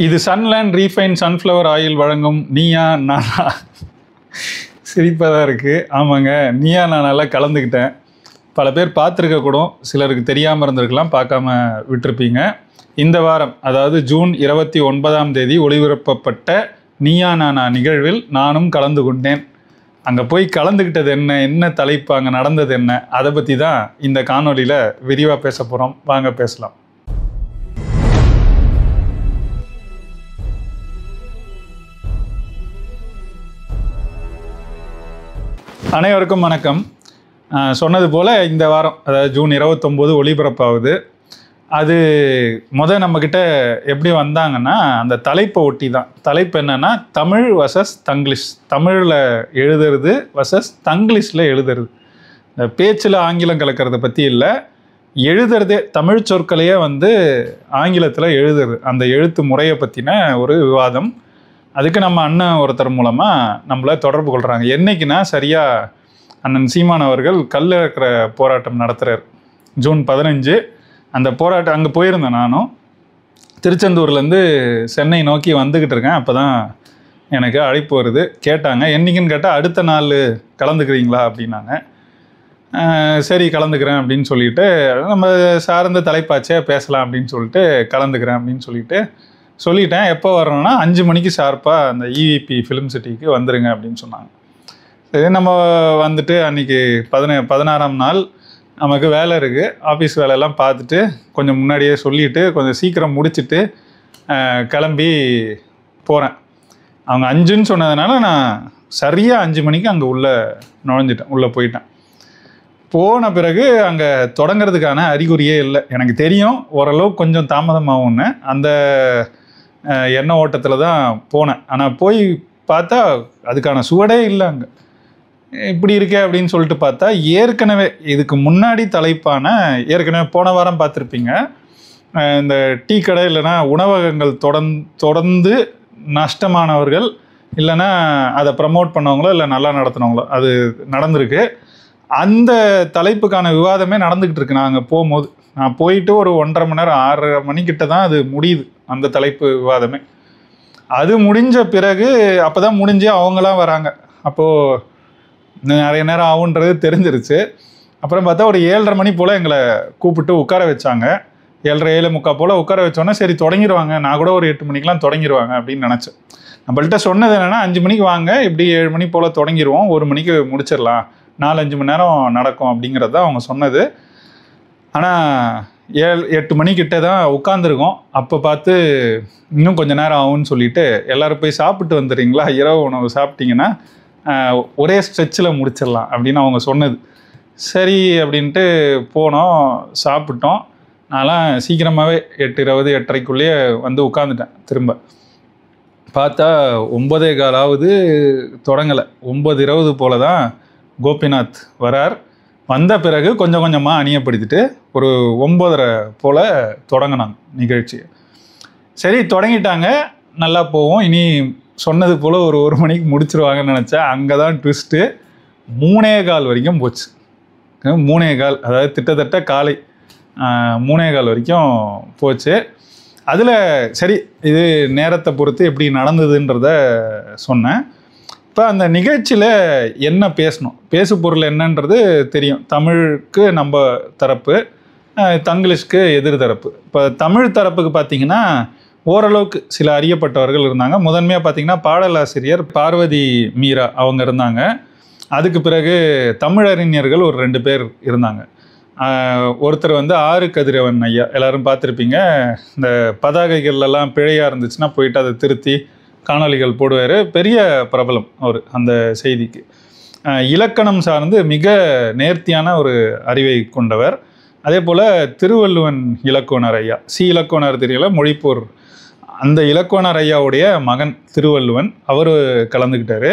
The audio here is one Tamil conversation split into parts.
இது சன்லேண்ட் ரீஃபைன் சன்ஃப்ளவர் ஆயில் வழங்கும் நீயா நானா. சிரிப்பாக தான் இருக்குது. ஆமாங்க, நீயா நானால கலந்துக்கிட்டேன். பல பேர் பார்த்துருக்க கூட, சிலருக்கு தெரியாமல் இருந்திருக்கலாம், பார்க்காம விட்டுருப்பீங்க. இந்த வாரம், அதாவது ஜூன் 29 ஒளிபரப்பப்பட்ட நீயா நானா நிகழ்வில் நானும் கலந்து கொண்டேன். அங்கே போய் கலந்துக்கிட்டது என்ன தலைப்பு, அங்கே நடந்தது என்ன, அதை பற்றி தான் இந்த காணொலியில் விரிவாக பேச போகிறோம். வாங்க பேசலாம். அனைவருக்கும் வணக்கம். சொன்னது போல் இந்த வாரம், அதாவது ஜூன் 29 ஒளிபரப்பாகுது. அது நம்மக்கிட்ட எப்படி வந்தாங்கன்னா, அந்த தலைப்பை ஒட்டி தான். தலைப்பு என்னென்னா, தமிழ் வர்சஸ் தங்கிலீஷ். தமிழில் எழுதுறது வர்சஸ் தங்கிலீஷில் எழுதுறது. இந்த பேச்சில் ஆங்கிலம் கலக்கிறத பற்றி இல்லை, எழுதுறதே தமிழ் சொற்களையே ஆங்கிலத்தில் எழுதுறது, அந்த எழுத்து முறையை பற்றின ஒரு விவாதம். அதுக்கு நம்ம அண்ணன் ஒருத்தர் மூலமாக நம்மளை தொடர்பு கொள்கிறாங்க. என்றைக்குன்னா, சரியாக அண்ணன் சீமான் அவர்கள் கல் இறக்குற போராட்டம் நடத்துகிறார். ஜூன் 15 அந்த போராட்டம் அங்கே போயிருந்தேன். நானும் திருச்செந்தூர்லேருந்து சென்னை நோக்கி வந்துக்கிட்டு இருக்கேன். அப்போ தான் எனக்கு அழைப்பு வருது. கேட்டாங்க, என்றைக்குன்னு கேட்டால், அடுத்த நாள் கலந்துக்கிறீங்களா அப்படின்னாங்க. சரி கலந்துக்கிறேன் அப்படின்னு சொல்லிட்டு, நம்ம சார்ந்த தலைப்பாச்சே பேசலாம் அப்படின்னு சொல்லிட்டு கலந்துக்கிறேன் அப்படின்னு சொல்லிட்டேன். எப்போ வரணும்னா 5 மணிக்கு ஷார்ப்பாக அந்த EVP ஃபிலிம் சிட்டிக்கு வந்துடுங்க அப்படின்னு சொன்னாங்க. சரி, நம்ம வந்துட்டு அன்றைக்கி 16ஆம் நாள் நமக்கு வேலை இருக்குது. ஆஃபீஸ் வேலையெல்லாம் பார்த்துட்டு கொஞ்சம் முன்னாடியே சொல்லிவிட்டு கொஞ்சம் சீக்கிரம் முடிச்சுட்டு கிளம்பி போகிறேன். அவங்க 5ன்னு சொன்னதுனால நான் சரியாக 5 மணிக்கு அங்கே உள்ளே போயிட்டேன். போன பிறகு அங்கே தொடங்கிறதுக்கான அறிகுறியே இல்லை. எனக்கு தெரியும் ஓரளவுக்கு கொஞ்சம் தாமதமாகும்னு. அந்த எண்ண ஓட்டத்தில் தான் போனேன். ஆனால் போய் பார்த்தா அதுக்கான சுவடே இல்லை. அங்கே இப்படி இருக்கே அப்படின்னு சொல்லிட்டு பார்த்தா, ஏற்கனவே இதுக்கு முன்னாடி தலைப்பான, ஏற்கனவே போன வாரம் பார்த்துருப்பீங்க, இந்த டீ கடை இல்லைன்னா உணவகங்கள் தொடர்ந்து நஷ்டமானவர்கள், இல்லைன்னா அதை ப்ரமோட் பண்ணவங்களோ இல்லை நல்லா நடத்தினவங்களோ, அது நடந்திருக்கு. அந்த தலைப்புக்கான விவாதமே நடந்துக்கிட்டு இருக்கு. நாங்கள் போகும்போது, நான் போயிட்டு ஒரு 1.5 மணி நேரம் 6:30 மணிக்கிட்ட தான் அது முடியுது, அந்த தலைப்பு விவாதமே. அது முடிஞ்ச பிறகு, அப்போ தான் முடிஞ்சு அவங்களாம் வராங்க. அப்போது நிறைய நேரம் ஆகுன்றது தெரிஞ்சிருச்சு. அப்புறம் பார்த்தா ஒரு 7:30 மணி போல் எங்களை கூப்பிட்டு உட்கார வச்சாங்க. 7:30 7:45 போல் உட்கார வச்சோன்னே, சரி தொடங்கிடுவாங்க, நான் கூட ஒரு 8 மணிக்கெலாம் தொடங்கிடுவாங்க அப்படின்னு நினச்சேன். நம்மள்கிட்ட சொன்னது என்னென்னா, 5 மணிக்கு வாங்க, இப்படி 7 மணி போல் தொடங்கிடுவோம், 1 மணிக்கு முடிச்சிடலாம், 4-5 மணி நேரம் நடக்கும் அப்படிங்கிறது தான் அவங்க சொன்னது. ஆனால் 7-8 மணிக்கிட்ட தான் உட்காந்துருக்கோம். அப்போ பார்த்து இன்னும் கொஞ்சம் நேரம் ஆகும்னு சொல்லிட்டு, எல்லோரும் போய் சாப்பிட்டு வந்துடுறீங்களா, இரவு உணவு சாப்பிட்டீங்கன்னா ஒரே ஸ்ட்ரெச்சில் முடிச்சிடலாம் அப்படின்னு அவங்க சொன்னது. சரி அப்படின்ட்டு போனோம், சாப்பிட்டோம். நான்லாம் சீக்கிரமாகவே 8:20 8:30க்குள்ளேயே உட்காந்துட்டேன். திரும்ப பார்த்தா 9:15 தொடங்கலை. 9:20 போல் தான் கோபிநாத் வரார். வந்த பிறகு கொஞ்சம் கொஞ்சமாக அணியப்படுத்திட்டு ஒரு 9:30 போல் தொடங்கினாங்க நிகழ்ச்சி. சரி தொடங்கிட்டாங்க, நல்லா போவோம், இனி சொன்னது போல் ஒரு 1 மணிக்கு முடிச்சிருவாங்கன்னு நினச்சேன். அங்கே தான் ட்விஸ்ட்டு. 3:15 வரைக்கும் போச்சு. 3:15, அதாவது கிட்டத்தட்ட காலை 3:15 வரைக்கும் போச்சு. அதில் சரி, இது நேரத்தை பொறுத்து எப்படி நடந்ததுன்றத சொன்னேன். இப்போ அந்த நிகழ்ச்சியில் என்ன பேசணும், பேசு பொருள் என்னன்றது தெரியும். தமிழுக்கு நம்ம தரப்பு, தங்கிலீஷ்க்கு எதிர் தரப்பு. இப்போ தமிழ் தரப்புக்கு பார்த்திங்கன்னா ஓரளவுக்கு சில அறியப்பட்டவர்கள் இருந்தாங்க. முதன்மையாக பார்த்திங்கன்னா பாடலாசிரியர் பார்வதி மீரா அவங்க இருந்தாங்க. அதுக்கு பிறகு தமிழறிஞர்கள் ஒரு 2 பேர் இருந்தாங்க. ஒருத்தர் ஆறு கதிரவன் ஐயா, எல்லோரும் பார்த்துருப்பீங்க. இந்த பதாகைகள்லாம் பிழையாக இருந்துச்சுன்னா போயிட்டு அதை திருத்தி காணொலிகள் போடுவார். பெரிய பிரபலம் அவர் அந்த செய்திக்கு. இலக்கணம் சார்ந்து மிக நேர்த்தியான ஒரு அறிவை கொண்டவர். அதே போல் திருவள்ளுவன் இலக்குவனர் ஐயா, இலக்குவனர் தெரியல, மொழிப்போர், அந்த இலக்குவனர் ஐயாவுடைய மகன் திருவள்ளுவன், அவர் கலந்துக்கிட்டார்.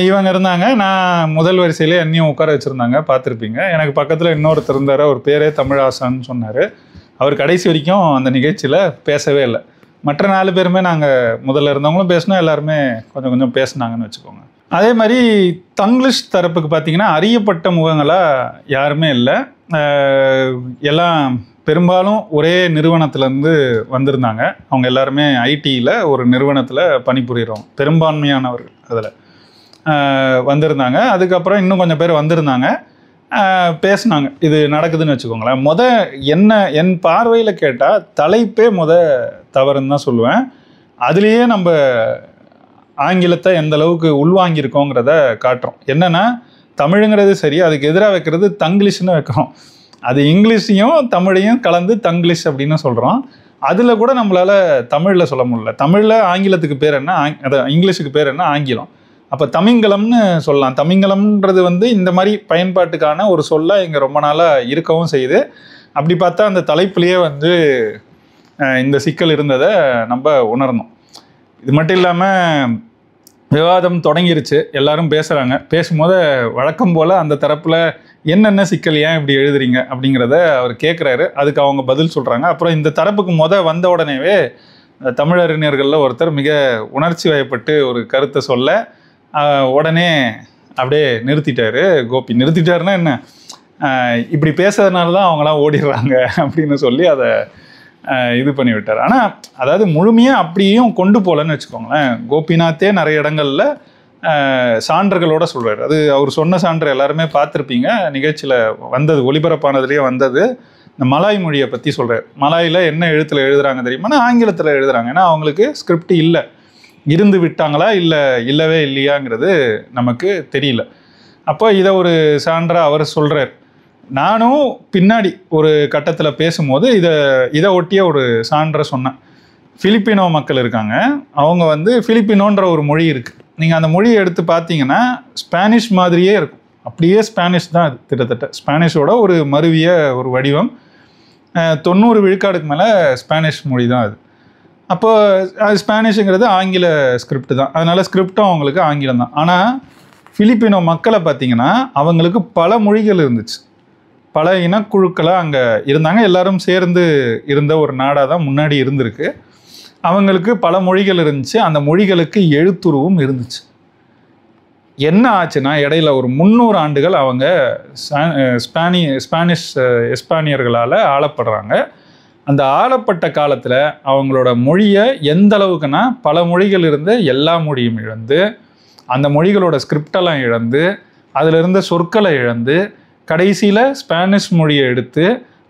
இவங்க இருந்தாங்க. நான் முதல் வரிசையிலே என்னையும் உட்கார வச்சுருந்தாங்க, பார்த்துருப்பீங்க. எனக்கு பக்கத்தில் இன்னொருத்தர் இருந்தார், அவர் பேரே தமிழாசான்னு சொன்னார். அவர் கடைசி வரைக்கும் அந்த நிகழ்ச்சியில் பேசவே இல்லை. மற்ற 4 பேருமே நாங்கள் முதல்ல இருந்தவங்களும் பேசினோம், எல்லாருமே கொஞ்சம் கொஞ்சம் பேசினாங்கன்னு வச்சுக்கோங்க. அதே மாதிரி தங்கிலீஷ் தரப்புக்கு பார்த்திங்கன்னா அறியப்பட்ட முகங்களாக யாருமே இல்லை. எல்லாம் பெரும்பாலும் ஒரே நிறுவனத்திலேருந்து வந்திருந்தாங்க. அவங்க எல்லாருமே ஐடியில் ஒரு நிறுவனத்தில் பணிபுரிகிறோம், பெரும்பான்மையானவர்கள் அதில் வந்திருந்தாங்க. அதுக்கப்புறம் இன்னும் கொஞ்சம் பேர் வந்திருந்தாங்க, பேசினாங்க. இது நடக்குதுன்னு வச்சுக்கோங்களேன். என் பார்வையில் கேட்டால் தலைப்பே தவறுன்னு தான் சொல்லுவேன். அதுலேயே நம்ம ஆங்கிலத்தை எந்த அளவுக்கு உள்வாங்கியிருக்கோங்கிறத காட்டுறோம். என்னென்னா, தமிழுங்கிறது சரி, அதுக்கு எதிராக வைக்கிறது தங்கிலீஷ்னு வைக்கிறோம். அது இங்கிலீஷையும் தமிழையும் கலந்து தங்கிலீஷ் அப்படின்னு சொல்கிறோம். அதில் கூட நம்மளால் தமிழில் சொல்ல முடியல. தமிழில் ஆங்கிலத்துக்கு பேர் என்ன, இங்கிலீஷுக்கு பேர் என்ன, ஆங்கிலம். அப்போ தமிங்கலம்னு சொல்லலாம். தமிங்கலம்ன்றது இந்த மாதிரி பயன்பாட்டுக்கான ஒரு சொல்ல இங்கே ரொம்ப நாளாக இருக்கவும் செய்யுது. அப்படி பார்த்தா அந்த தலைப்புலேயே இந்த சிக்கல் இருந்ததை நம்ம உணரணும். இது மட்டும் இல்லாமல் விவாதம் தொடங்கிருச்சு, எல்லாரும் பேசுகிறாங்க. பேசும்போது வழக்கம் போல் அந்த தரப்பில் என்னென்ன சிக்கல், ஏன் இப்படி எழுதுறீங்க அப்படிங்கிறத அவர் கேட்குறாரு. அதுக்கு அவங்க பதில் சொல்கிறாங்க. அப்புறம் இந்த தரப்புக்கு வந்த உடனேவே தமிழறிஞர்களில் ஒருத்தர் மிக உணர்ச்சி வயப்பட்டு ஒரு கருத்தை சொல்ல உடனே அப்படியே நிறுத்திட்டாரு கோபி. நிறுத்திட்டாருன்னா என்ன, இப்படி பேசுறதுனால தான் அவங்களாம் ஓடிடுறாங்க அப்படின்னு சொல்லி அதை இது பண்ணி விட்டார். ஆனால் அதாவது முழுமையாக அப்படியும் கொண்டு போகலன்னு வச்சுக்கோங்களேன். கோபிநாத்தே நிறைய இடங்களில் சான்றுகளோட சொல்கிறார். அது அவர் சொன்ன சான்று எல்லாருமே பார்த்துருப்பீங்க, நிகழ்ச்சியில் வந்தது, ஒளிபரப்பானதுலேயே வந்தது. இந்த மலாய் மொழியை பற்றி சொல்கிறார். மலாயில் என்ன எழுத்தில் எழுதுகிறாங்க தெரியுமா, ஆங்கிலத்தில் எழுதுகிறாங்க. ஏன்னா அவங்களுக்கு ஸ்கிரிப்ட் இல்லை, இருந்து விட்டாங்களா இல்லவே இல்லையாங்கிறது நமக்கு தெரியல. அப்போ இதை ஒரு சான்றாக அவர் சொல்கிறார். நானும் பின்னாடி ஒரு கட்டத்தில் பேசும்போது இதை ஒட்டிய ஒரு சான்றை சொன்னேன். பிலிப்பினோ மக்கள் இருக்காங்க, அவங்க பிலிப்பினோன்ற ஒரு மொழி இருக்குது. நீங்கள் அந்த மொழியை எடுத்து பார்த்தீங்கன்னா ஸ்பானிஷ் மாதிரியே இருக்கும். அப்படியே ஸ்பானிஷ் தான் அது, கிட்டத்தட்ட ஸ்பானிஷோட ஒரு மருவிய ஒரு வடிவம். 90 விழுக்காடுக்கு மேலே ஸ்பானிஷ் மொழி தான் அது. அப்போ அது ஸ்பானிஷுங்கிறது ஆங்கில ஸ்கிரிப்ட் தான், அதனால் ஸ்கிரிப்டும் அவங்களுக்கு ஆங்கிலம் தான். ஆனால் பிலிப்பினோ மக்களை பார்த்தீங்கன்னா அவங்களுக்கு பல மொழிகள் இருந்துச்சு, பல இனக்குழுக்களாக அங்கே இருந்தாங்க. எல்லாரும் சேர்ந்து இருந்த ஒரு நாடாக தான் முன்னாடி இருந்திருக்கு. அவங்களுக்கு பல மொழிகள் இருந்துச்சு, அந்த மொழிகளுக்கு எழுத்துருவும் இருந்துச்சு. என்ன ஆச்சுன்னா இடையில ஒரு 300 ஆண்டுகள் அவங்க எஸ்பானியர்களால் ஆளப்படுறாங்க. அந்த ஆளப்பட்ட காலத்தில் அவங்களோட மொழியை எந்த அளவுக்குன்னா பல மொழிகள் இருந்து எல்லா மொழியும் இழந்து, அந்த மொழிகளோட ஸ்கிரிப்டெல்லாம் இழந்து, அதில் இருந்த சொற்களை இழந்து, கடைசியில் ஸ்பானிஷ் மொழியை எடுத்து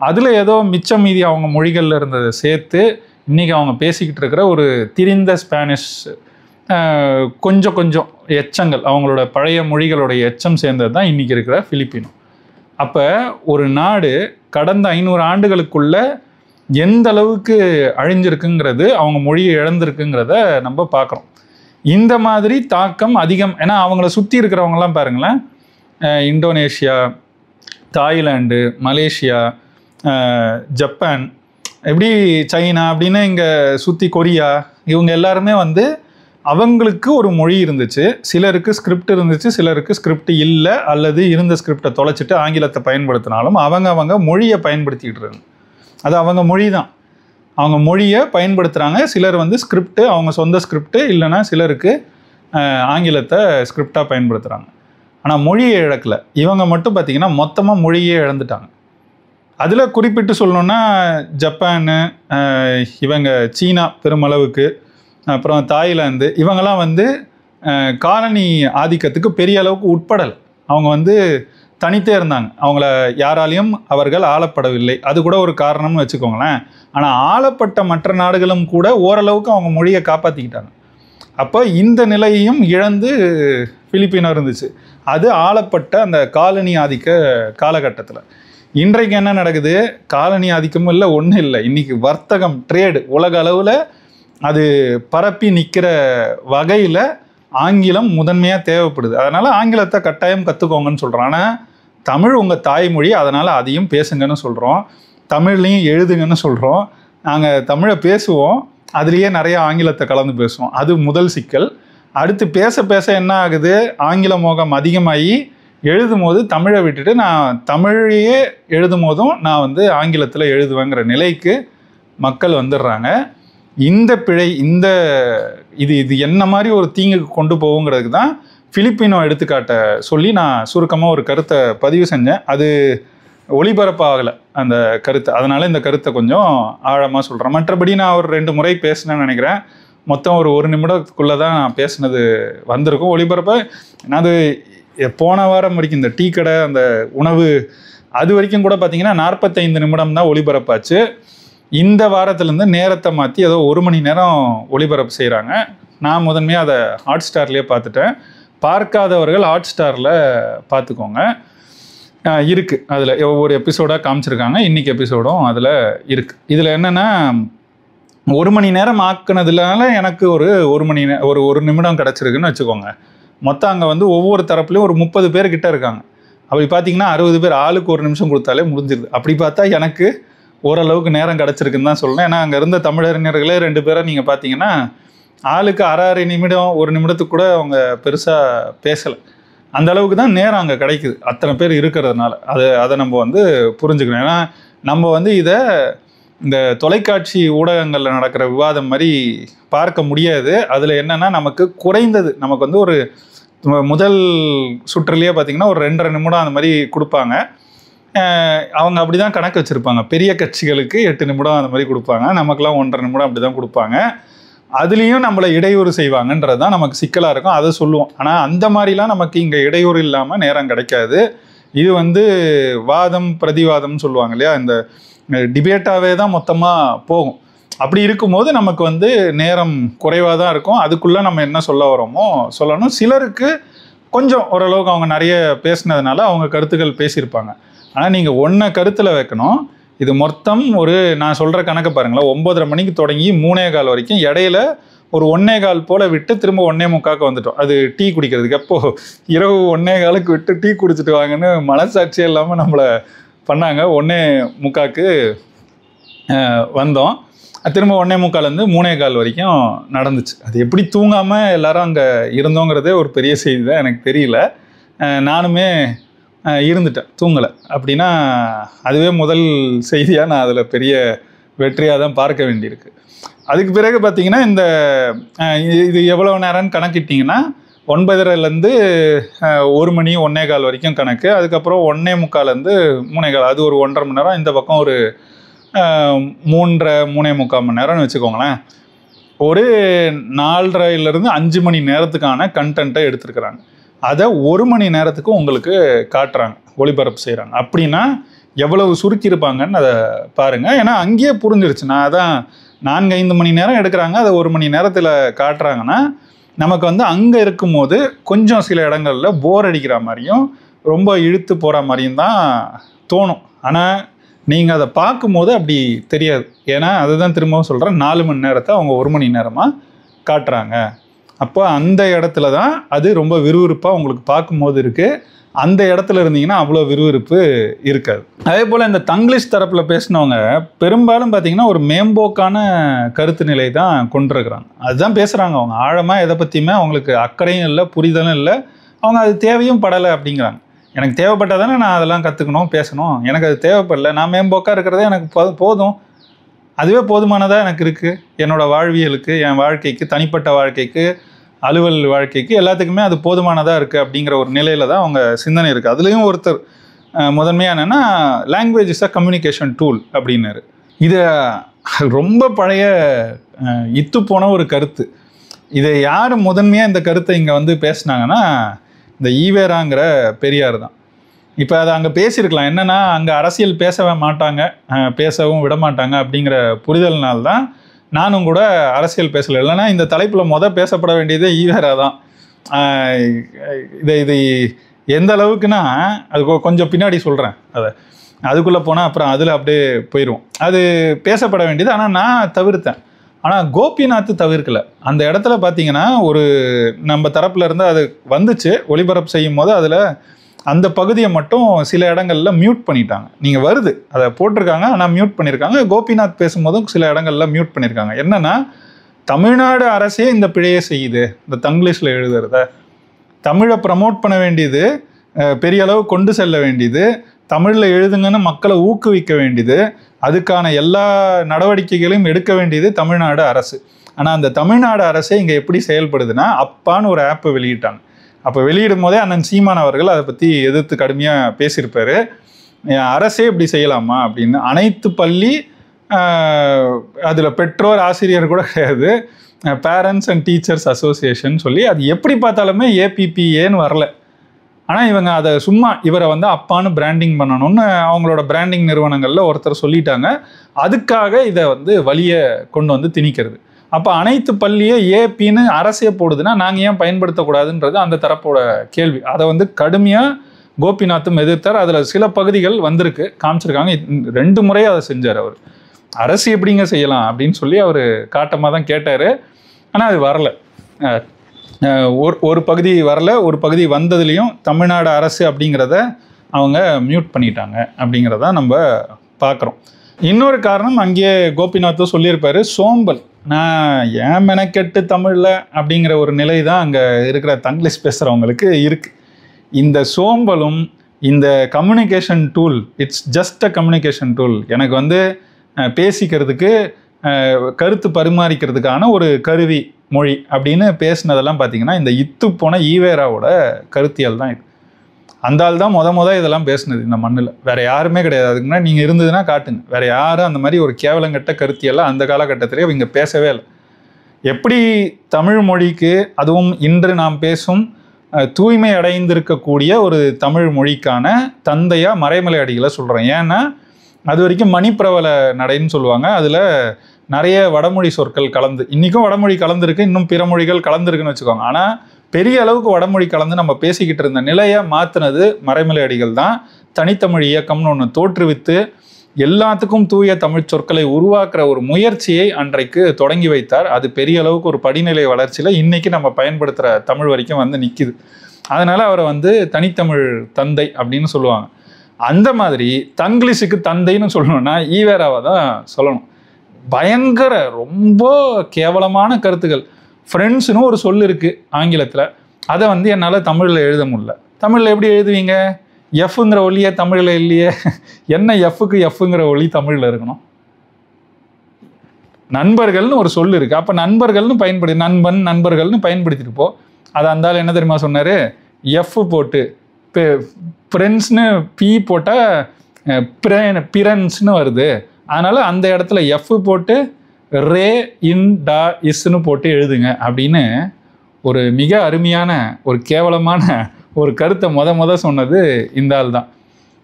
அதில் ஏதோ மிச்சம் மீதி அவங்க மொழிகளில் இருந்ததை சேர்த்து இன்றைக்கி அவங்க பேசிக்கிட்டு இருக்கிற ஒரு திரிந்த ஸ்பானிஷ், கொஞ்சம் கொஞ்சம் எச்சங்கள், அவங்களோட பழைய மொழிகளோட எச்சம் சேர்ந்தது தான் இன்றைக்கி இருக்கிற பிலிப்பினோ. அப்போ ஒரு நாடு கடந்த 500 ஆண்டுகளுக்குள்ள எந்த அளவுக்கு அழிஞ்சிருக்குங்கிறது, அவங்க மொழியை இழந்திருக்குங்கிறத நம்ம பார்க்குறோம். இந்த மாதிரி தாக்கம் அதிகம். ஏன்னா அவங்கள சுற்றி இருக்கிறவங்கலாம் பாருங்களேன், இந்தோனேஷியா, தாய்லாந்து, மலேசியா, ஜப்பான், எப்படி சைனா அப்படின்னு இங்கே சுற்றி கொரியா, இவங்க எல்லாருமே அவங்களுக்கு ஒரு மொழி இருந்துச்சு. சிலருக்கு ஸ்கிரிப்ட் இருந்துச்சு, சிலருக்கு ஸ்கிரிப்ட் இல்லை, அல்லது இருந்த ஸ்கிரிப்டை தொலைச்சிட்டு ஆங்கிலத்தை பயன்படுத்தினாலும் அவங்க மொழியை பயன்படுத்திக்கிட்டு இருக்காங்க. அது அவங்க மொழி தான், அவங்க மொழியை பயன்படுத்துகிறாங்க. சிலர் ஸ்கிரிப்டு அவங்க சொந்த ஸ்கிரிப்டு, இல்லைன்னா சிலருக்கு ஆங்கிலத்தை ஸ்கிரிப்டாக பயன்படுத்துகிறாங்க. ஆனால் மொழியை இழக்கலை. இவங்க மட்டும் பார்த்திங்கன்னா மொத்தமாக மொழியே இழந்துட்டாங்க. அதில் குறிப்பிட்டு சொல்லணுன்னா ஜப்பானு, இவங்க சீனா பெருமளவுக்கு, அப்புறம் தாய்லாந்து, இவங்கெல்லாம் காலனி ஆதிக்கத்துக்கு பெரிய அளவுக்கு உட்படலை. அவங்க தனித்தே இருந்தாங்க, அவங்கள யாராலையும் அவர்கள் ஆளப்படவில்லை. அது கூட ஒரு காரணம்னு வச்சுக்கோங்களேன். ஆனால் ஆளப்பட்ட மற்ற நாடுகளும் கூட ஓரளவுக்கு அவங்க மொழியை காப்பாற்றிக்கிட்டாங்க. அப்போ இந்த நிலையையும் இழந்து பிலிப்பினோ இருந்துச்சு. அது ஆளப்பட்ட அந்த காலனி ஆதிக்க காலகட்டத்தில். இன்றைக்கு என்ன நடக்குது, காலனி ஆதிக்கமும் இல்லை, ஒன்றும் இல்லை. இன்றைக்கி வர்த்தகம், ட்ரேடு உலக அளவில் அது பரப்பி நிற்கிற வகையில் ஆங்கிலம் முதன்மையாக தேவைப்படுது. அதனால் ஆங்கிலத்தை கட்டாயம் கற்றுக்கோங்கன்னு சொல்கிறோம். ஆனால் தமிழ் உங்கள் தாய்மொழி, அதனால் அதையும் பேசுங்கன்னு சொல்கிறோம். தமிழ்லையும் எழுதுங்கன்னு சொல்கிறோம். நாங்கள் தமிழை பேசுவோம், அதுலேயே நிறைய ஆங்கிலத்தை கலந்து பேசுவோம். அது முதல் சிக்கல். அடுத்து பேச பேச என்ன ஆகுது, ஆங்கில மோகம் அதிகமாகி எழுதும் போது தமிழை விட்டுட்டு நான் தமிழையே எழுதும் போதும் நான் ஆங்கிலத்தில் எழுதுவேங்கிற நிலைக்கு மக்கள் வந்துடுறாங்க. இந்த பிழை, இது என்ன மாதிரி ஒரு தீங்குக்கு கொண்டு போகுங்கிறதுக்கு தான் பிலிப்பினோ எடுத்துக்காட்ட சொல்லி நான் சுருக்கமாக ஒரு கருத்தை பதிவு செஞ்சேன். அது ஒளிபரப்பாகலை அந்த கருத்து. அதனால் இந்த கருத்தை கொஞ்சம் ஆழமாக சொல்கிறேன். மற்றபடி நான் ஒரு 2 முறை பேசினேன்னு நினைக்கிறேன். மொத்தம் ஒரு 1 நிமிடத்துக்குள்ளே தான் நான் பேசினது வந்திருக்கும் ஒளிபரப்ப. அது போன வாரம் வரைக்கும் இந்த டீ கடை அந்த உணவு அது வரைக்கும் கூட பார்த்தீங்கன்னா 45 நிமிடம் தான் ஒளிபரப்பாச்சு. இந்த வாரத்துலேருந்து நேரத்தை மாற்றி ஏதோ 1 மணி நேரம் ஒளிபரப்பு செய்கிறாங்க. நான் முதன்மையாக அதை ஹாட் ஸ்டார்லேயே பார்த்துட்டேன். பார்க்காதவர்கள் ஹாட் ஸ்டாரில் பார்த்துக்கோங்க. இருக்குது அதில் ஒவ்வொரு எபிசோடாக காமிச்சிருக்காங்க. இன்றைக்கி எபிசோடும் அதில் இருக்குது. இதில் என்னென்னா 1 மணி நேரம் ஆக்குனதுனால எனக்கு ஒரு நிமிடம் கிடச்சிருக்குன்னு வச்சுக்கோங்க. மொத்தம் அங்கே வந்து ஒவ்வொரு தரப்புலையும் ஒரு 30 பேர்கிட்ட இருக்காங்க. அப்படி பார்த்தீங்கன்னா 60 பேர் ஆளுக்கு 1 நிமிஷம் கொடுத்தாலே முடிஞ்சிருது. அப்படி பார்த்தா எனக்கு ஓரளவுக்கு நேரம் கிடச்சிருக்குன்னு தான் சொல்லணும். ஏன்னா அங்கே இருந்த தமிழறிஞர்களே 2 பேரை நீங்கள் பார்த்தீங்கன்னா ஆளுக்கு அரை நிமிடம் 1 நிமிடத்துக்கு கூட அவங்க பெருசாக பேசலை. அந்த அளவுக்கு தான் நேரம் அங்கே கிடைக்குது அத்தனை பேர் இருக்கிறதுனால. அதை நம்ம வந்து புரிஞ்சுக்கணும். ஏன்னா நம்ம வந்து இதை இந்த தொலைக்காட்சி ஊடகங்களில் நடக்கிற விவாதம் மாதிரி பார்க்க முடியாது. அதில் என்னென்னா நமக்கு குறைந்தது நமக்கு வந்து ஒரு முதல் சுற்றுலேயே பார்த்திங்கன்னா ஒரு 2.5 நிமிடம் அந்த மாதிரி கொடுப்பாங்க. அவங்க அப்படி தான் கணக்கு வச்சுருப்பாங்க. பெரிய கட்சிகளுக்கு 8 நிமிடம் அந்த மாதிரி கொடுப்பாங்க. நமக்குலாம் 1.5 நிமிடம் அப்படி தான் கொடுப்பாங்க. அதுலேயும் நம்மளை இடையூறு செய்வாங்கன்றது தான் நமக்கு சிக்கலாக இருக்கும். அதை சொல்லுவோம். ஆனால் அந்த மாதிரிலாம் நமக்கு இங்கே இடையூறு இல்லாமல் நேரம் கிடைக்காது. இது வந்து வாதம் பிரதிவாதம்னு சொல்லுவாங்க இல்லையா, இந்த டிபேட்டாகவே தான் மொத்தமாக போகும். அப்படி இருக்கும்போது நமக்கு வந்து நேரம் குறைவாக தான் இருக்கும். அதுக்குள்ளே நம்ம என்ன சொல்ல வரோமோ சொல்லணும். சிலருக்கு கொஞ்சம் ஓரளவுக்கு அவங்க நிறைய பேசினதுனால அவங்க கருத்துக்கள் பேசியிருப்பாங்க. ஆனால் நீங்கள் ஒன்றை கருத்தில் வைக்கணும். இது மொத்தம் நான் சொல்கிற கணக்கு பாருங்களேன், 9:30 மணிக்கு தொடங்கி 3:15 வரைக்கும் இடையில ஒரு 1:15 போல் விட்டு திரும்ப 1:45 வந்துட்டோம். அது டீ குடிக்கிறதுக்கு. எப்போ இரவு 1:15 விட்டு டீ குடிச்சிட்டு வாங்கன்னு மனசாட்சியே இல்லாமல் நம்மளை பண்ணாங்க. 1:45 வந்தோம். திரும்ப 1:45 3:15 வரைக்கும் நடந்துச்சு. அது எப்படி தூங்காமல் எல்லாரும் அங்கே இருந்தோங்கிறதே ஒரு பெரிய செய்தி தான். எனக்கு தெரியல, நானுமே இருந்துட்டேன், தூங்கலை. அப்படின்னா அதுவே முதல் செய்தியாக நான் அதில் பெரிய வெற்றியாக தான் பார்க்க வேண்டியிருக்கு. அதுக்கு பிறகு பார்த்திங்கன்னா இது எவ்வளோ நேரம்னு கணக்கிட்டிங்கன்னா 9:30லேருந்து 1 மணி 1:15 வரைக்கும் கணக்கு. அதுக்கப்புறம் 1:45லேருந்து 3:15 அது ஒரு 1.5 மணி நேரம். இந்த பக்கம் ஒரு 3.5 மணி நேரம்னு வச்சுக்கோங்களேன். ஒரு 4.5லேருந்து 5 மணி நேரத்துக்கான கண்டென்ட்டை எடுத்துருக்குறாங்க. அதை 1 மணி நேரத்துக்கு உங்களுக்கு காட்டுறாங்க, ஒளிபரப்பு செய்கிறாங்க. அப்படின்னா எவ்வளவு சுருக்கியிருப்பாங்கன்னு அதை பாருங்கள். ஏன்னா அங்கேயே புரிஞ்சிருச்சு. நான் அதான் 4-5 மணி நேரம் எடுக்கிறாங்க, அதை 1 மணி நேரத்தில் காட்டுறாங்கன்னா நமக்கு வந்து அங்கே இருக்கும்போது கொஞ்சம் சில இடங்களில் போர் அடிக்கிற மாதிரியும் ரொம்ப இழுத்து போகிற மாதிரியும் தான் தோணும். ஆனால் நீங்கள் அதை பார்க்கும்போது அப்படி தெரியாது. ஏன்னா அதுதான் திரும்பவும் சொல்கிறேன், 4 மணி நேரத்தை அவங்க 1 மணி நேரமாக காட்டுறாங்க. அப்போ அந்த இடத்துல தான் அது ரொம்ப விறுவிறுப்பாக உங்களுக்கு பார்க்கும்போது இருக்குது. அந்த இடத்துல இருந்தீங்கன்னா அவ்வளோ விறுவிறுப்பு இருக்காது. அதே போல் இந்த தங்கிலீஷ் தரப்பில் பேசினவங்க பெரும்பாலும் பார்த்திங்கன்னா ஒரு மேம்போக்கான கருத்து நிலை தான் கொண்டிருக்கிறாங்க. அதுதான் பேசுகிறாங்க. அவங்க ஆழமாக எதை பற்றியுமே அவங்களுக்கு அக்கறையும் இல்லை, புரிதலும் இல்லை. அவங்க அது தேவையும் படலை அப்படிங்கிறாங்க. எனக்கு தேவைப்பட்டால் தானே நான் அதெல்லாம் கற்றுக்கணும், பேசணும். எனக்கு அது தேவைப்படலை. நான் மேம்போக்காக இருக்கிறதே எனக்கு போதும். அதுவே போதுமானதாக எனக்கு இருக்குது. என்னோடய வாழ்வியலுக்கு, என் வாழ்க்கைக்கு, தனிப்பட்ட வாழ்க்கைக்கு, அலுவல் வாழ்க்கைக்கு எல்லாத்துக்குமே அது போதுமானதாக இருக்குது அப்படிங்கிற ஒரு நிலையில் தான் அவங்க சிந்தனை இருக்குது. அதுலேயும் ஒருத்தர் முதன்மையாக என்னென்னா language is a communication tool அப்படின்னாரு. இது ரொம்ப பழைய இத்து போன ஒரு கருத்து. இதை யார் முதன்மையாக இந்த கருத்தை இங்கே வந்து பேசினாங்கன்னா இந்த ஈவேராங்கிற பெரியார் தான். இப்போ அதை அங்கே பேசியிருக்கலாம். என்னென்னா அங்கே அரசியல் பேசவே மாட்டாங்க, பேசவும் விட மாட்டாங்க அப்படிங்கிற புரிதல்னால்தான் நானும் கூட அரசியல் பேசலை. இல்லைன்னா இந்த தலைப்பில் பேசப்பட வேண்டியதே ஈவேரா தான். இது எந்த அளவுக்குன்னா அது கொஞ்சம் பின்னாடி சொல்கிறேன். அதுக்குள்ளே போனால் அப்புறம் அதில் அப்படியே போயிடுவோம். அது பேசப்பட வேண்டியது. ஆனால் நான் தவிர்த்தேன். ஆனால் கோபிநாத் தவிர்க்கலை. அந்த இடத்துல பார்த்தீங்கன்னா நம்ம தரப்புல இருந்து அது வந்துச்சு, ஒளிபரப்பு செய்யும் போது அதில் அந்த பகுதியை மட்டும் சில இடங்களில் மியூட் பண்ணிட்டாங்க. நீங்கள் வருது அதை போட்டிருக்காங்க, ஆனால் மியூட் பண்ணியிருக்காங்க. கோபிநாத் பேசும்போதும் சில இடங்களில் மியூட் பண்ணியிருக்காங்க. என்னென்னா தமிழ்நாடு அரசே இந்த பிழையை செய்யுது. இந்த தங்கிலீஷில் எழுதுறத தமிழை ப்ரமோட் பண்ண வேண்டியது, பெரிய அளவு கொண்டு செல்ல வேண்டியது, தமிழில் எழுதுங்கன்னு மக்களை ஊக்குவிக்க வேண்டியது, அதுக்கான எல்லா நடவடிக்கைகளையும் எடுக்க வேண்டியது தமிழ்நாடு அரசு. ஆனால் அந்த தமிழ்நாடு அரசே இங்கே எப்படி செயல்படுதுன்னா அப்பான்னு ஒரு ஆப்பை வெளியிட்டாங்க. அப்போ வெளியிடும் போதே அண்ணன் சீமான் அவர்கள் அதை பற்றி எதிர்த்து கடுமையாக பேசியிருப்பார். அரசே இப்படி செய்யலாமா அப்படின்னு. அனைத்து பள்ளி, அதில் பெற்றோர் ஆசிரியர் கூட கிடையாது, பேரண்ட்ஸ் அண்ட் டீச்சர்ஸ் அசோசியேஷன் சொல்லி அது எப்படி பார்த்தாலுமே ஏபிபிஏன்னு வரல. ஆனால் இவங்க அதை சும்மா இவரை வந்து அப்பான்னு பிராண்டிங் பண்ணணும்னு அவங்களோட பிராண்டிங் நிறுவனங்களில் ஒருத்தர் சொல்லிட்டாங்க. அதுக்காக இதை வந்து வழியை கொண்டு வந்து திணிக்கிறது. அப்போ அனைத்து பள்ளியே ஏபின்னு அரசே போடுதுன்னா நாங்கள் ஏன் பயன்படுத்தக்கூடாதுன்றது அந்த தரப்போட கேள்வி. அதை வந்து கடுமையாக கோபிநாத்தும் எதிர்த்தார். அதில் சில பகுதிகள் வந்திருக்கு, காமிச்சிருக்காங்க. 2 முறை அதை செஞ்சார் அவர். அரசு எப்படிங்க செய்யலாம் அப்படின்னு சொல்லி அவர் காட்டமாக தான் கேட்டார். ஆனால் அது வரலை. ஒரு பகுதி வரல, ஒரு பகுதி வந்ததுலேயும் தமிழ்நாடு அரசு அப்படிங்கிறத அவங்க மியூட் பண்ணிட்டாங்க அப்படிங்கிறத நம்ம பார்க்குறோம். இன்னொரு காரணம் அங்கேயே கோபிநாத்தும் சொல்லியிருப்பார், சோம்பல். நான் ஏன் மெனக்கெட்டு தமிழில் அப்படிங்கிற ஒரு நிலை தான் அங்கே இருக்கிற தங்கிலீஷ் பேசுகிறவங்களுக்கு இருக்குது. இந்த சோம்பலும் இந்த communication tool, it's just a communication tool, எனக்கு வந்து பேசிக்கிறதுக்கு கருத்து பரிமாறிக்கிறதுக்கான ஒரு கருவி மொழி அப்படின்னு பேசினதெல்லாம் பார்த்தீங்கன்னா இந்த இத்து போன ஈவேராவோட கருத்தியல் தான் இது. அந்த ஆள் தான் முத இதெல்லாம் பேசுனது இந்த மண்ணில், வேற யாருமே கிடையாது. அதுக்கு முன்னாடி நீங்கள் இருந்ததுன்னா காட்டுங்க, வேற யாரும் அந்த மாதிரி ஒரு கேவலங்கட்ட கருத்தியெல்லாம் அந்த காலகட்டத்திலே இவங்க பேசவே இல்லை. எப்படி தமிழ் மொழிக்கு, அதுவும் இன்று நாம் பேசும் தூய்மை அடைந்திருக்கக்கூடிய ஒரு தமிழ் மொழிக்கான தந்தையா மறைமலை அடிகளை சொல்கிறேன். ஏன்னா அது வரைக்கும் மணிப்பிரவல நடைன்னு சொல்லுவாங்க. அதில் நிறைய வடமொழி சொற்கள் கலந்து, இன்றைக்கும் வடமொழி கலந்துருக்கு, இன்னும் பிற மொழிகள் கலந்துருக்குன்னு வச்சுக்கோங்க. ஆனால் பெரிய அளவுக்கு வடமொழி கலந்து நம்ம பேசிக்கிட்டு இருந்த நிலையை மாற்றினது மறைமலை அடிகள் தான். தனித்தமிழ் இயக்கம்னு ஒன்று தோற்றுவித்து எல்லாத்துக்கும் தூய தமிழ் சொற்களை உருவாக்குற ஒரு முயற்சியை அன்றைக்கு தொடங்கி வைத்தார். அது பெரிய அளவுக்கு ஒரு படிநிலை வளர்ச்சியில் இன்னைக்கு நம்ம பயன்படுத்துகிற தமிழ் வரைக்கும் வந்து நிற்கிது. அதனால் அவரை வந்து தனித்தமிழ் தந்தை அப்படின்னு சொல்லுவாங்க. அந்த மாதிரி தங்கிலீஷுக்கு தந்தைன்னு சொல்லணும்னா ஈவேராவை தான் சொல்லணும். பயங்கர ரொம்ப கேவலமான கருத்துக்கள். ஃப்ரெண்ட்ஸ்னு ஒரு சொல் இருக்குது ஆங்கிலத்தில், அதை வந்து என்னால் தமிழில் எழுத முடியல. தமிழில் எப்படி எழுதுவீங்க? எஃப்ங்கிற ஒலியே தமிழில் இல்லையே. என்ன எஃப்க்கு எஃப்ங்கிற ஒலி தமிழில் இருக்கணும்? நண்பர்கள்னு ஒரு சொல் இருக்குது, அப்போ நண்பர்கள்னு நண்பன் நண்பர்கள்னு பயன்படுத்திட்டு போ. அதை அந்தாலும் என்ன தெரியுமா சொன்னார்? எஃப் போட்டு ஃப்ரெண்ட்ஸ்னு பி போட்டால் பிரன்ஸ்னு வருது, அதனால் அந்த இடத்துல எஃப் போட்டு ரே இன் டா இஸ்ன்னு போட்டு எழுதுங்க அப்படின்னு ஒரு மிக அருமையான ஒரு கேவலமான ஒரு கருத்தை முத சொன்னது இந்த ஆள் தான்.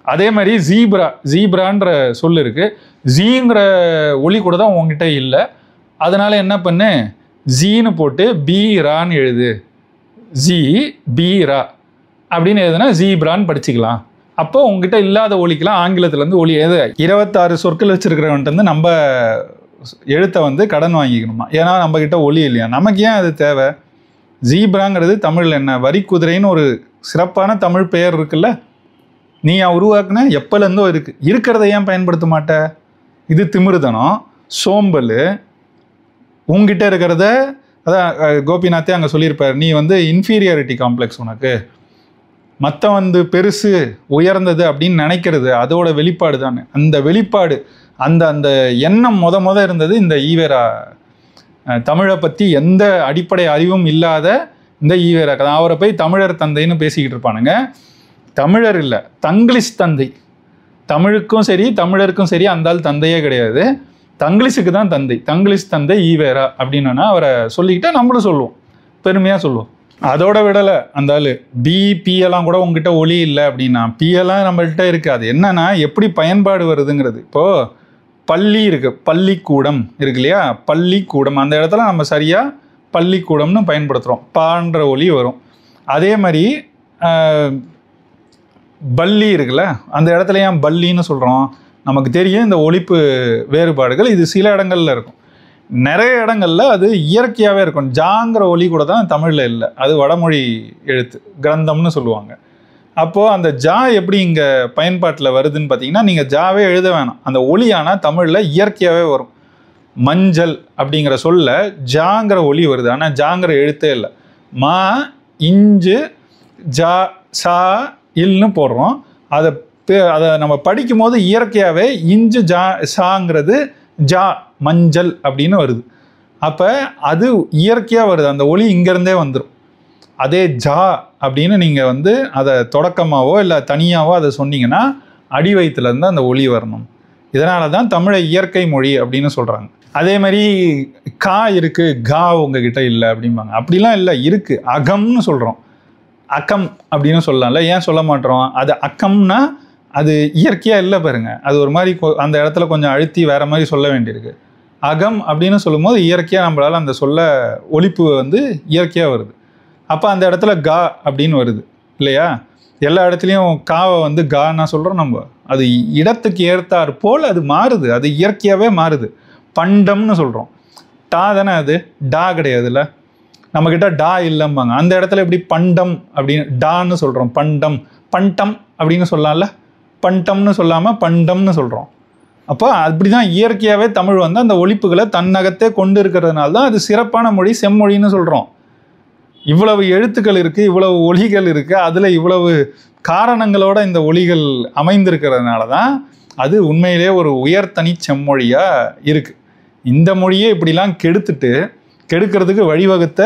அதே மாதிரி ஜீப்ரான்ற சொல் இருக்குது. ஜீங்கிற ஒலி கூட தான் உங்ககிட்ட இல்லை, அதனால் என்ன பண்ணு, ஜீன்னு போட்டு பி ரான்னு எழுது, ஜி பி ரா அப்படின்னு எழுதுனா ஜீப்ரான்னு படிச்சுக்கலாம். அப்போ உங்ககிட்ட இல்லாத ஒலிக்கெல்லாம் ஆங்கிலத்துலேருந்து ஒலி எழுது. 26 சொற்கள் வச்சுருக்கிறவன்ட்டு வந்து நம்ம எழுத்தை வந்து கடன் வாங்கிக்கணுமா? ஏன்னா நம்மக்கிட்ட ஒலி இல்லையா? நமக்கு ஏன் அது தேவை? ஜீப்ராங்கிறது தமிழில் என்ன, வரி குதிரைன்னு ஒரு சிறப்பான தமிழ் பெயர் இருக்குல்ல, நீ உருவாக்குன எப்போலேருந்தோ இருக்கிறத ஏன் பயன்படுத்த மாட்ட? இது திமிருதனம், சோம்பல். உங்ககிட்ட இருக்கிறத அதான் கோபிநாத்தே அங்கே சொல்லியிருப்பார், நீ வந்து இன்ஃபீரியாரிட்டி காம்ப்ளெக்ஸ், உனக்கு மற்ற வந்து பெருசு உயர்ந்தது அப்படின்னு நினைக்கிறது அதோட வெளிப்பாடு தானே. அந்த வெளிப்பாடு அந்த அந்த எண்ணம் முத இருந்தது இந்த ஈவேரா. தமிழை பற்றி எந்த அடிப்படை அறிவும் இல்லாத இந்த ஈவேரா கதை. அவரை போய் தமிழர் தந்தைன்னு பேசிக்கிட்டு இருப்பானுங்க. தமிழர் இல்லை, தங்கிலீஷ் தந்தை. தமிழுக்கும் சரி தமிழருக்கும் சரி அந்த ஆள் தந்தையே கிடையாது, தங்கிலீஷுக்கு தான் தந்தை. தங்கிலீஷ் தந்தை ஈவேரா அப்படின்னா அவரை சொல்லிக்கிட்டா நம்மளும் சொல்லுவோம், பெருமையாக சொல்லுவோம். அதோட விடலை அந்த ஆள். பிஎல்லாம் கூட உங்ககிட்ட ஒலி இல்லை அப்படின்னா, பிஎல்லாம் நம்மள்கிட்ட இருக்குது. அது என்னன்னா எப்படி பயன்பாடு வருதுங்கிறது. இப்போது பள்ளி இருக்குது, பள்ளிக்கூடம் இருக்கு இல்லையா, பள்ளிக்கூடம், அந்த இடத்துல நம்ம சரியாக பள்ளிக்கூடம்னு பயன்படுத்துகிறோம், பான்ற ஒலி வரும். அதே மாதிரி பள்ளி இருக்குல்ல, அந்த இடத்துல ஏன் பள்ளின்னு சொல்கிறோம்? நமக்கு தெரியும் இந்த ஒலிப்பு வேறுபாடுகள். இது சில இடங்களில் இருக்கும், நிறைய இடங்களில் அது இயற்கையாகவே இருக்கும். ஜாங்கிற ஒலி கூட தான் தமிழில் இல்லை, அது வடமொழி எழுத்து, கிரந்தம்னு சொல்லுவாங்க. அப்போது அந்த ஜா எப்படி இங்கே பயன்பாட்டில் வருதுன்னு பார்த்தீங்கன்னா, நீங்கள் ஜாவே எழுத வேணாம், அந்த ஒலி ஆனால் தமிழில் இயற்கையாகவே வரும். மஞ்சள் அப்படிங்கிற சொல்ல ஜாங்கிற ஒலி வருது, ஆனால் ஜாங்கிற எழுத்தே இல்லை. மா இஞ்சு ஜா சா இல்னு போடுறோம். அதை நம்ம படிக்கும் போது இயற்கையாகவே இஞ்சு ஜா சாங்கிறது ஜா மஞ்சள் அப்படின்னு வருது. அப்போ அது இயற்கையாக வருது, அந்த ஒலி இங்கேருந்தே வந்துடும். அதே ஜா அப்படின்னு நீங்கள் வந்து அதை தொடக்கமாகவோ இல்லை தனியாகவோ அதை சொன்னீங்கன்னா அடி வயிற்றுலேருந்து அந்த ஒலி வரணும். இதனால தான் தமிழை இயற்கை மொழி அப்படின்னு சொல்கிறாங்க. அதே மாதிரி கா இருக்குது, கா உங்ககிட்ட இல்லை அப்படிம்பாங்க. அப்படிலாம் இல்லை, இருக்குது. அகம்னு சொல்கிறோம், அக்கம் அப்படின்னு சொல்லலாம்ல, ஏன் சொல்ல மாட்டோம்? அது அக்கம்னா அது இயற்கையாக இல்லை பாருங்க, அது ஒரு மாதிரி அந்த இடத்துல கொஞ்சம் அழுத்தி வேறு மாதிரி சொல்ல வேண்டியிருக்கு. அகம் அப்படின்னு சொல்லும்போது இயற்கையாக நம்மளால் அந்த சொல்ல ஒலிப்பு வந்து இயற்கையாக வருது. அப்போ அந்த இடத்துல கா அப்படின்னு வருது இல்லையா? எல்லா இடத்துலையும் காவை வந்து கான்னா சொல்கிறோம் நம்ம. அது இடத்துக்கு ஏற்றாற் போல் அது மாறுது, அது இயற்கையாகவே மாறுது. பண்டம்னு சொல்கிறோம், டா தானே அது, டா கிடையாதுல்ல. நம்மக்கிட்ட டா இல்லைம்பாங்க, அந்த இடத்துல எப்படி பண்டம் அப்படின்னு டான்னு சொல்கிறோம். பண்டம், பண்டம் அப்படின்னு சொல்லலாம்ல, பண்டம்னு சொல்லாமல் பண்டம்னு சொல்கிறோம். அப்போ அப்படி தான் இயற்கையாகவே தமிழ் வந்து அந்த ஒலிப்புகளை தன்னகத்தே கொண்டு இருக்கிறதுனால தான் அது சிறப்பான மொழி, செம்மொழின்னு சொல்கிறோம். இவ்வளவு எழுத்துக்கள் இருக்குது, இவ்வளவு ஒலிகள் இருக்குது, அதில் இவ்வளவு காரணங்களோட இந்த ஒலிகள் அமைந்திருக்கிறதுனால தான் அது உண்மையிலே ஒரு உயர்தனி செம்மொழியாக இருக்குது. இந்த மொழியே இப்படிலாம் கெடுக்கிறதுக்கு வழிவகுத்த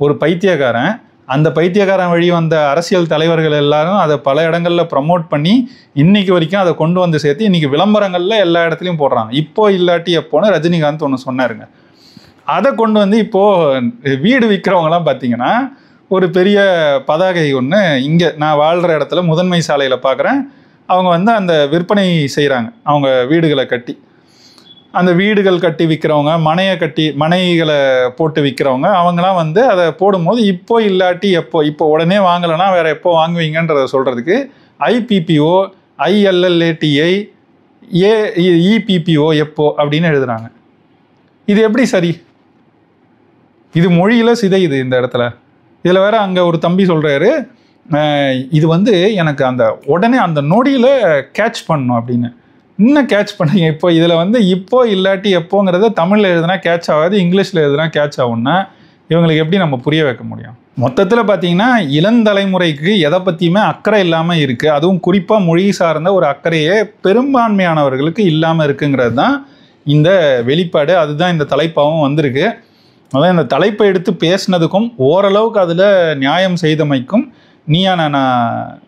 ஒரு பைத்தியக்காரன், அந்த பைத்தியக்காரன் வழி வந்த அரசியல் தலைவர்கள் எல்லாரும் அதை பல இடங்களில் ப்ரமோட் பண்ணி இன்னைக்கு வரைக்கும் அதை கொண்டு வந்து சேர்த்து இன்றைக்கி விளம்பரங்களில் எல்லா இடத்துலையும் போடுறாங்க. இப்போ இல்லாட்டி எப்போன்னு ரஜினிகாந்த் ஒன்று சொன்னாருங்க, அதை கொண்டு வந்து இப்போது வீடு விற்கிறவங்களாம் பார்த்தீங்கன்னா ஒரு பெரிய பதாகை ஒன்று இங்கே நான் வாழ்கிற இடத்துல முதன்மை சாலையில் பார்க்குறேன். அவங்க வந்து அந்த விற்பனை செய்கிறாங்க, அவங்க வீடுகளை கட்டி, அந்த வீடுகள் கட்டி விற்கிறவங்க, மனைகளை போட்டு விற்கிறவங்க, அவங்களாம் வந்து அதை போடும்போது இப்போ இல்லாட்டி இப்போ உடனே வாங்கலைன்னா வேறு எப்போ வாங்குவீங்கன்றதை சொல்கிறதுக்கு IPPO, ILLATI, EPPO எப்போ அப்படின்னு எழுதுகிறாங்க. இது எப்படி சரி? இது மொழியில் சிதையுது இந்த இடத்துல. இதில் வேற அங்கே ஒரு தம்பி சொல்கிறாரு, இது வந்து எனக்கு அந்த உடனே அந்த நொடியில் கேட்ச் பண்ணணும் அப்படின்னு. இன்னும் கேட்ச் பண்ணுங்க. இப்போ இதில் வந்து இப்போ இல்லாட்டி எப்போங்கிறத தமிழில் எழுதுனா கேட்ச் ஆகாது, இங்கிலீஷில் எழுதுனா கேட்ச் ஆகும்னா இவங்களுக்கு எப்படி நம்ம புரிய வைக்க முடியும்? மொத்தத்தில் பார்த்தீங்கன்னா இளந்தலைமுறைக்கு எதை பற்றியுமே அக்கறை இல்லாமல் இருக்குது. அதுவும் குறிப்பாக மொழி சார்ந்த ஒரு அக்கறையே பெரும்பான்மையானவர்களுக்கு இல்லாமல் இருக்குங்கிறது தான் இந்த வெளிப்பாடு. அதுதான் இந்த தலைப்பாகவும் வந்திருக்கு. அதான் இந்த தலைப்பை எடுத்து பேசினதுக்கும் ஓரளவுக்கு அதில் நியாயம் செய்தமைக்கும் நீயா நானா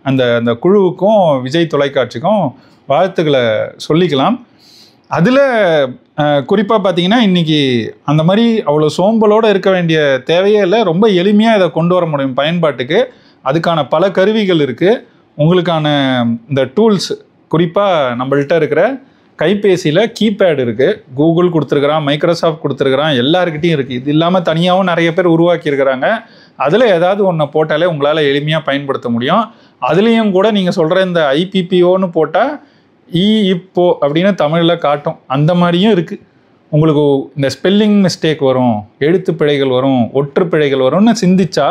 அந்த அந்த குழுவுக்கும் விஜய் தொலைக்காட்சிக்கும் வாழ்த்துக்களை சொல்லிக்கலாம். அதில் குறிப்பாக பார்த்தீங்கன்னா இன்றைக்கி அந்த மாதிரி அவ்வளோ சோம்பலோடு இருக்க வேண்டிய தேவையே இல்லை. ரொம்ப எளிமையாக இதை கொண்டு வர முடியும் பயன்பாட்டுக்கு. அதுக்கான பல கருவிகள் இருக்குது. உங்களுக்கான இந்த டூல்ஸ், குறிப்பாக நம்மள்கிட்ட இருக்கிற கைபேசியில் கீபேட் இருக்குது, கூகுள் கொடுத்துருக்குறான், மைக்ரோசாஃப்ட் கொடுத்துருக்குறான், எல்லாருக்கிட்டையும் இருக்குது. இது இல்லாமல் தனியாகவும் நிறைய பேர் உருவாக்கியிருக்கிறாங்க. அதில் ஏதாவது ஒன்றை போட்டாலே உங்களால் எளிமையாக பயன்படுத்த முடியும். அதுலேயும் கூட நீங்கள் சொல்கிற இந்த IPPOன்னு போட்டால் இப்போ அப்படின்னு தமிழில் காட்டும். அந்த மாதிரியும் இருக்குது. உங்களுக்கு இந்த ஸ்பெல்லிங் மிஸ்டேக் வரும், எழுத்து பிழைகள் வரும், ஒற்று பிழைகள் வரும்னு சிந்திச்சா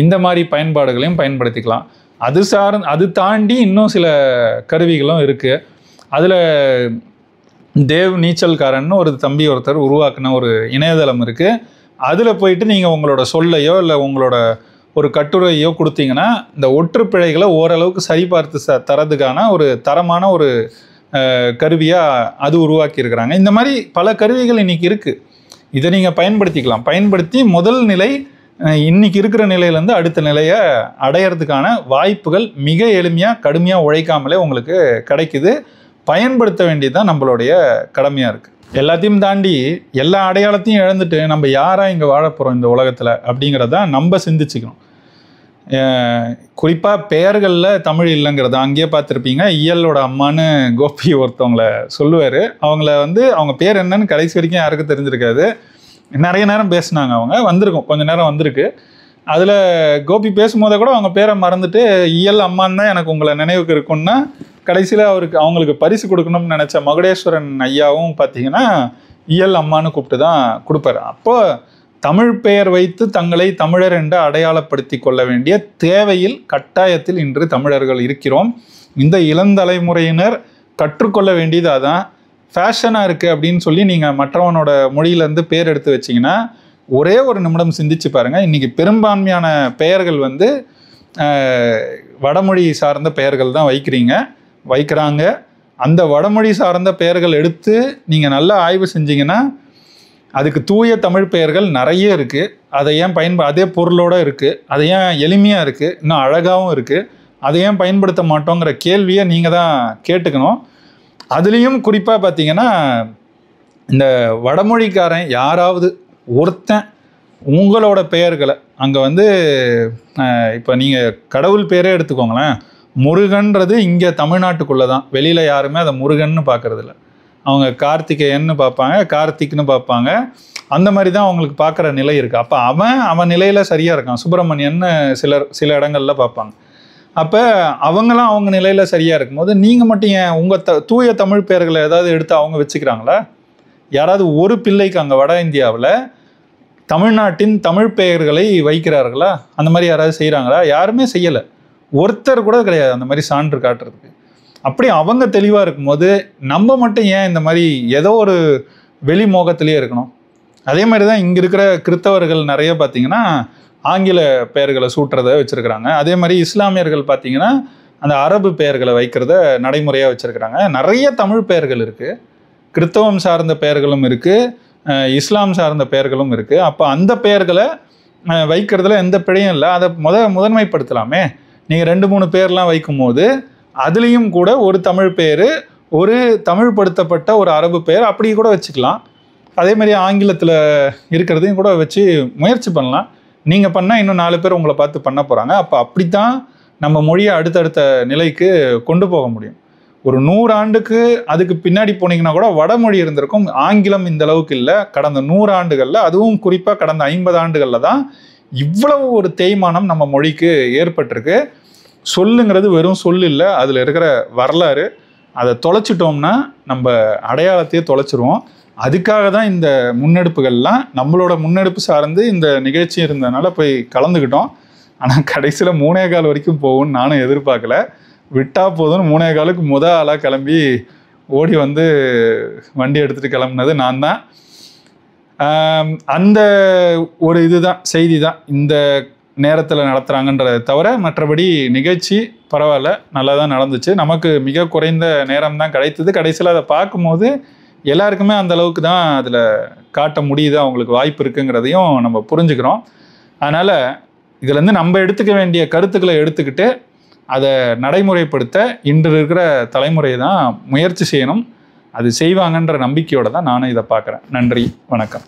இந்த மாதிரி பயன்பாடுகளையும் பயன்படுத்திக்கலாம். அது தாண்டி இன்னும் சில கருவிகளும் இருக்குது. அதில் தேவ் நீச்சல்காரன்னு ஒரு தம்பி ஒருத்தர் உருவாக்குன ஒரு இணையதளம் இருக்குது. அதில் போயிட்டு நீங்கள் உங்களோட சொல்லையோ இல்லை உங்களோட ஒரு கட்டுரையோ கொடுத்தீங்கன்னா இந்த ஒற்று பிழைகளை ஓரளவுக்கு சரிபார்த்து தரதுக்கான ஒரு தரமான ஒரு கருவியாக அது உருவாக்கியிருக்கிறாங்க. இந்த மாதிரி பல கருவிகள் இன்றைக்கி இருக்குது. இதை நீங்கள் பயன்படுத்திக்கலாம். பயன்படுத்தி முதல் நிலை இன்றைக்கி இருக்கிற நிலையிலேருந்து அடுத்த நிலையை அடையிறதுக்கான வாய்ப்புகள் மிக எளிமையாக கடுமையாக உழைக்காமலே உங்களுக்கு கிடைக்குது. பயன்படுத்த வேண்டியது தான் நம்மளுடைய கடமையாக இருக்குது. எல்லாத்தையும் தாண்டி எல்லா அடையாளத்தையும் இழந்துட்டு நம்ம யாராக இங்கே வாழ போகிறோம் இந்த உலகத்தில் அப்படிங்கிறத நம்ம சிந்திச்சுக்கணும். குறிப்பாக பெயர்களில் தமிழ் இல்லைங்கிறத அங்கேயே பார்த்துருப்பீங்க. இயலோட அம்மானு கோபி ஒருத்தவங்களை சொல்லுவார். அவங்கள வந்து அவங்க பேர் என்னன்னு கடைசி வரைக்கும் யாருக்கும் தெரிஞ்சிருக்காது. நிறைய நேரம் பேசினாங்க, அவங்க வந்திருக்கும், கொஞ்சம் நேரம் வந்திருக்கு. அதில் கோபி பேசும்போதே கூட அவங்க பேரை மறந்துட்டு இயல் அம்மான்னு தான் எனக்கு உங்களை நினைவுக்கு இருக்குன்னா கடைசியில் அவங்களுக்கு பரிசு கொடுக்கணும்னு நினச்ச மகுடேஸ்வரன் ஐயாவும் பார்த்தீங்கன்னா இயல் அம்மானு கூப்பிட்டு தான் கொடுப்பாரு. அப்போ தமிழ் பெயர் வைத்து தங்களை தமிழர் என்று அடையாளப்படுத்தி கொள்ள வேண்டிய தேவையில் கட்டாயத்தில் இன்று தமிழர்கள் இருக்கிறோம். இந்த இளந்தலைமுறையினர் கற்றுக்கொள்ள வேண்டியது அதான். ஃபேஷனாக இருக்குது அப்படின்னு சொல்லி நீங்கள் மற்றவனோட மொழியிலேருந்து பேர் எடுத்து வச்சிங்கன்னா ஒரே ஒரு நிமிடம் சிந்திச்சு பாருங்கள். இன்றைக்கி பெரும்பான்மையான பெயர்கள் வந்து வடமொழி சார்ந்த பெயர்கள் தான் வைக்கிறாங்க. அந்த வடமொழி சார்ந்த பெயர்கள் எடுத்து நீங்கள் நல்லா ஆய்வு செஞ்சீங்கன்னா அதுக்கு தூய தமிழ் பெயர்கள் நிறைய இருக்குது. அதை ஏன் அதே பொருளோடு இருக்குது, அதை ஏன் எளிமையாக இருக்குது, இன்னும் அழகாகவும் இருக்குது. அதை ஏன் பயன்படுத்த மாட்டோங்கிற கேள்வியை நீங்கள் தான் கேட்டுக்கணும். அதுலேயும் குறிப்பாக பார்த்தீங்கன்னா, இந்த வடமொழிக்காரன் யாராவது ஒருத்தன் உங்களோட பெயர்களை அங்கே வந்து இப்போ நீங்கள் கடவுள் பேரே எடுத்துக்கோங்களேன், முருகன்றது இங்கே தமிழ்நாட்டுக்குள்ளே தான், வெளியில் யாருமே அதை முருகன்னு பார்க்குறதில்ல. அவங்க கார்த்திகேயன்னு பார்ப்பாங்க, கார்த்திக்னு பார்ப்பாங்க, அந்த மாதிரி தான் அவங்களுக்கு பார்க்குற நிலை இருக்குது. அப்போ அவன் நிலையில் சரியாக இருக்கான், சுப்பிரமணியன்னு சில இடங்களில் பார்ப்பாங்க. அப்போ அவங்களாம் அவங்க நிலையில் சரியாக இருக்கும்போது நீங்கள் மட்டும் ஏன் உங்கள் தூய தமிழ் பெயர்களை ஏதாவது எடுத்து அவங்க வச்சுக்கிறாங்களா? யாராவது ஒரு பிள்ளைக்கு அங்கே வட இந்தியாவில் தமிழ்நாட்டின் தமிழ் பெயர்களை வைக்கிறார்களா? அந்த மாதிரி யாராவது செய்கிறாங்களா? யாருமே செய்யலை. ஒருத்தர் கூட கிடையாது அந்த மாதிரி சான்று காட்டுறதுக்கு. அப்படி அவங்க தெளிவாக இருக்கும்போது நம்ம மட்டும் ஏன் இந்த மாதிரி ஏதோ ஒரு வெளி மோகத்திலே இருக்கணும்? அதே மாதிரி தான் இங்கே இருக்கிற கிறித்தவர்கள் நிறைய பார்த்தீங்கன்னா ஆங்கில பெயர்களை சூட்டுறத வச்சுருக்கிறாங்க. அதே மாதிரி இஸ்லாமியர்கள் பார்த்தீங்கன்னா அந்த அரபு பெயர்களை வைக்கிறத நடைமுறையாக வச்சுருக்கிறாங்க. நிறைய தமிழ் பெயர்கள் இருக்குது, கிறித்தவம் சார்ந்த பெயர்களும் இருக்குது, இஸ்லாம் சார்ந்த பெயர்களும் இருக்குது. அப்போ அந்த பெயர்களை வைக்கிறதுல எந்த பிழையும் இல்லை. அதை முதன்மைப்படுத்தலாமே. நீங்கள் 2-3 பேர்லாம் வைக்கும்போது அதுலேயும் கூட ஒரு தமிழ் பெயர், ஒரு தமிழ் படுத்தப்பட்ட ஒரு அரபு பெயர் அப்படி கூட வச்சுக்கலாம். அதே மாதிரி ஆங்கிலத்தில் இருக்கிறதையும் கூட வச்சு முயற்சி பண்ணலாம். நீங்கள் பண்ணால் இன்னும் 4 பேர் உங்களை பார்த்து பண்ண போகிறாங்க. அப்போ அப்படித்தான் நம்ம மொழியை அடுத்தடுத்த நிலைக்கு கொண்டு போக முடியும். ஒரு 100 ஆண்டுக்கு அதுக்கு பின்னாடி போனீங்கன்னா கூட வடமொழி இருந்திருக்கும், ஆங்கிலம் இந்த அளவுக்கு இல்லை. கடந்த 100 ஆண்டுகளில், அதுவும் குறிப்பாக கடந்த 50 ஆண்டுகளில் தான் இவ்வளவு ஒரு தேய்மானம் நம்ம மொழிக்கு ஏற்பட்டிருக்கு. சொல்லுங்கிறது வெறும் சொல் இல்லை, அதில் இருக்கிற வரலாறு. அதை தொலைச்சிட்டோம்னா நம்ம அடையாளத்தையே தொலைச்சிருவோம். அதுக்காக தான் இந்த முன்னெடுப்புகள்லாம், நம்மளோட முன்னெடுப்பு சார்ந்து இந்த நிகழ்ச்சி இருந்ததுனால போய் கலந்துக்கிட்டோம். ஆனால் கடைசியில் 3:15 வரைக்கும் போகும்னு நானும் எதிர்பார்க்கல. விட்டால் போதும்னு 3:15க்கு ஆளாக கிளம்பி ஓடி வந்து வண்டி எடுத்துகிட்டு கிளம்புனது நான் தான். அந்த ஒரு இதுதான் செய்தி தான் இந்த நேரத்தில் நடத்துகிறாங்கன்றதை தவிர மற்றபடி நிகழ்ச்சி பரவாயில்ல, நல்லா தான் நடந்துச்சு. நமக்கு மிக குறைந்த நேரம் தான் கிடைத்தது. கடைசியில் அதை பார்க்கும்போது எல்லாருக்குமே அந்த அளவுக்கு தான் அதில் காட்ட முடியுது, அவங்களுக்கு வாய்ப்பு இருக்குங்கிறதையும் நம்ம புரிஞ்சுக்கிறோம். அதனால் இதுலேருந்து நம்ம எடுத்துக்க வேண்டிய கருத்துக்களை எடுத்துக்கிட்டு அதை நடைமுறைப்படுத்த இன்று இருக்கிற தலைமுறை தான் முயற்சி செய்யணும். அது செய்வாங்கன்ற நம்பிக்கையோடு தான் நானும் இதை பார்க்குறேன். நன்றி, வணக்கம்.